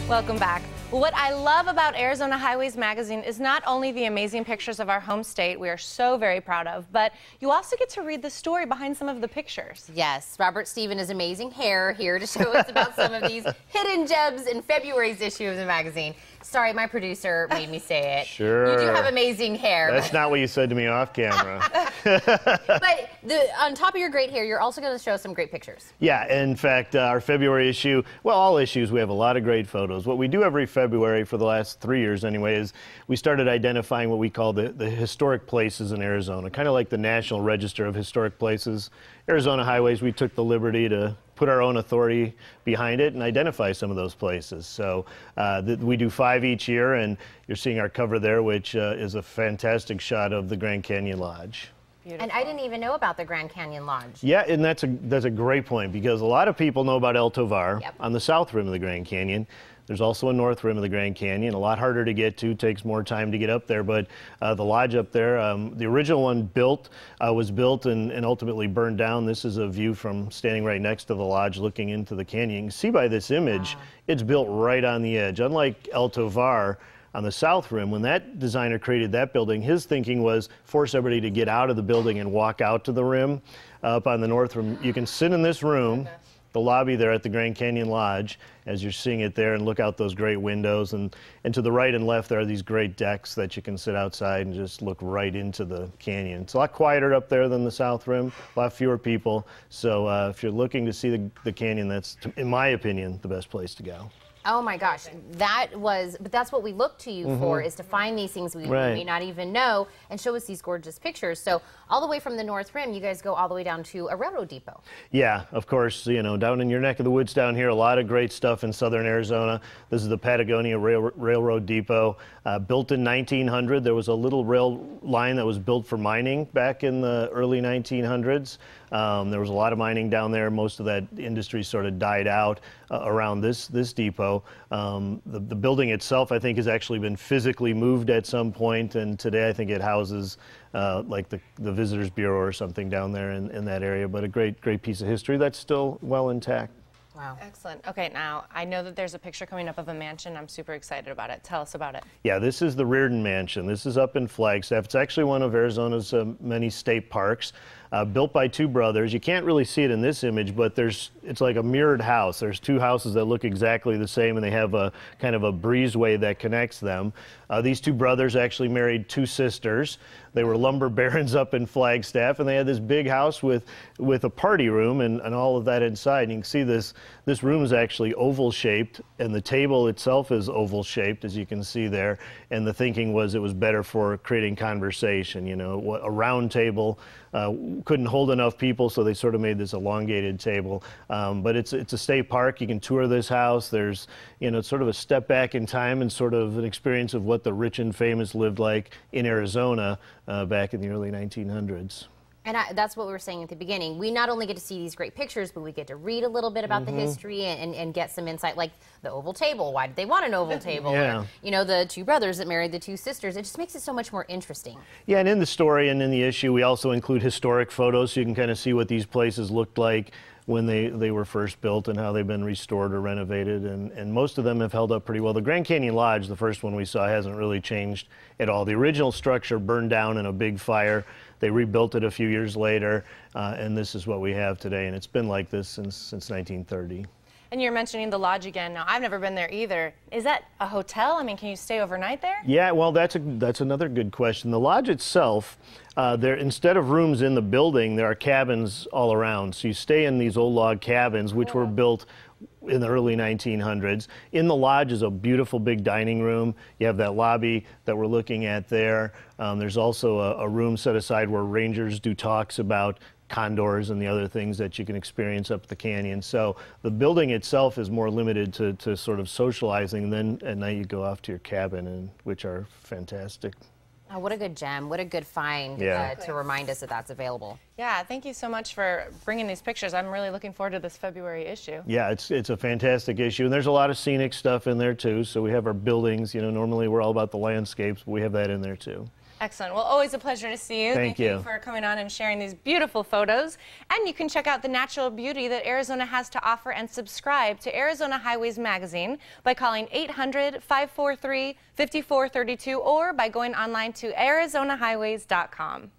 Welcome back. Well, what I love about Arizona Highways magazine is not only the amazing pictures of our home state we are so very proud of, but you also get to read the story behind some of the pictures. Yes, Robert Stephen is amazing hair here to show us about some of these hidden gems in February's issue of the magazine. Sorry, my producer made me say it. Sure. You do have amazing hair. That's not what you said to me off camera. But on top of your great hair, you're also going to show some great pictures. Yeah, in fact, our February issue, well, all issues, we have a lot of great photos. What we do every February for the last 3 years anyway is we started identifying what we call the historic places in Arizona, kind of like the National Register of Historic Places. Arizona Highways, we took the liberty to put our own authority behind it and identify some of those places. So we do 5 each year, and you're seeing our cover there, which is a fantastic shot of the Grand Canyon Lodge. Beautiful. And I didn't even know about the Grand Canyon Lodge. Yeah, and that's a great point, because a lot of people know about El Tovar on the south rim of the Grand Canyon. There's also a north rim of the Grand Canyon, a lot harder to get to, takes more time to get up there, but the lodge up there, the original one was built and ultimately burned down. This is a view from standing right next to the lodge looking into the canyon. You can see by this image, it's built right on the edge. Unlike El Tovar, on the south rim, when that designer created that building, his thinking was force everybody to get out of the building and walk out to the rim. Up on the north rim, you can sit in this room, the lobby there at the Grand Canyon Lodge, as you're seeing it there, and look out those great windows. And to the right and left, there are these great decks that you can sit outside and just look right into the canyon. It's a lot quieter up there than the south rim, a lot fewer people. So if you're looking to see the canyon, that's, in my opinion, the best place to go. Oh my gosh, but that's what we look to you for, is to find these things we may not even know and show us these gorgeous pictures. So all the way from the North Rim, you guys go all the way down to a railroad depot. Yeah, of course, you know, down in your neck of the woods down here, a lot of great stuff in southern Arizona. This is the Patagonia Railroad Depot. Built in 1900, there was a little rail line that was built for mining back in the early 1900s. There was a lot of mining down there. Most of that industry sort of died out around this depot. The building itself, I think, has actually been physically moved at some point, and today I think it houses like the Visitors Bureau or something down there in that area. But a great piece of history that's still well intact. Wow. Excellent. Okay, now I know that there's a picture coming up of a mansion. I'm super excited about it. Tell us about it. Yeah, this is the Reardon Mansion. This is up in Flagstaff. It's actually one of Arizona's many state parks. Built by 2 brothers. You can't really see it in this image, but it's like a mirrored house. There's 2 houses that look exactly the same, and they have a kind of a breezeway that connects them. These 2 brothers actually married 2 sisters. They were lumber barons up in Flagstaff, and they had this big house with a party room and all of that inside. And you can see this room is actually oval shaped, and the table itself is oval shaped, as you can see there. And the thinking was it was better for creating conversation. You know, a round table couldn't hold enough people, so they sort of made this elongated table. But it's a state park. You can tour this house. There's, you know, sort of a step back in time and sort of an experience of what the rich and famous lived like in Arizona back in the early 1900s. And that's what we were saying at the beginning. We not only get to see these great pictures, but we get to read a little bit about the history and get some insight, like the oval table. Why did they want an oval table? Yeah. Or, you know, the 2 brothers that married the 2 sisters. It just makes it so much more interesting. Yeah, and in the story and in the issue, we also include historic photos, so you can kind of see what these places looked like when they were first built and how they've been restored or renovated, and most of them have held up pretty well. The Grand Canyon Lodge, the first one we saw, hasn't really changed at all. The original structure burned down in a big fire. They rebuilt it a few years later, and this is what we have today, and it's been like this since 1930. And you're mentioning the lodge again. Now, I've never been there either. Is that a hotel? I mean, can you stay overnight there? Yeah, well, that's another good question. The lodge itself, instead of rooms in the building, there are cabins all around. So you stay in these old log cabins, which were built in the early 1900s. In the lodge is a beautiful big dining room. You have that lobby that we're looking at there. There's also a room set aside where rangers do talks about condors and the other things that you can experience up the canyon. So the building itself is more limited to sort of socializing. Then at night you go off to your cabin, which are fantastic. Oh, what a good gem. What a good find to remind us that that's available. Yeah, thank you so much for bringing these pictures. I'm really looking forward to this February issue. Yeah, it's a fantastic issue, and there's a lot of scenic stuff in there too. So we have our buildings. You know, normally we're all about the landscapes, but we have that in there too. Excellent. Well, always a pleasure to see you. Thank you for coming on and sharing these beautiful photos. And you can check out the natural beauty that Arizona has to offer and subscribe to Arizona Highways Magazine by calling 800-543-5432 or by going online to arizonahighways.com.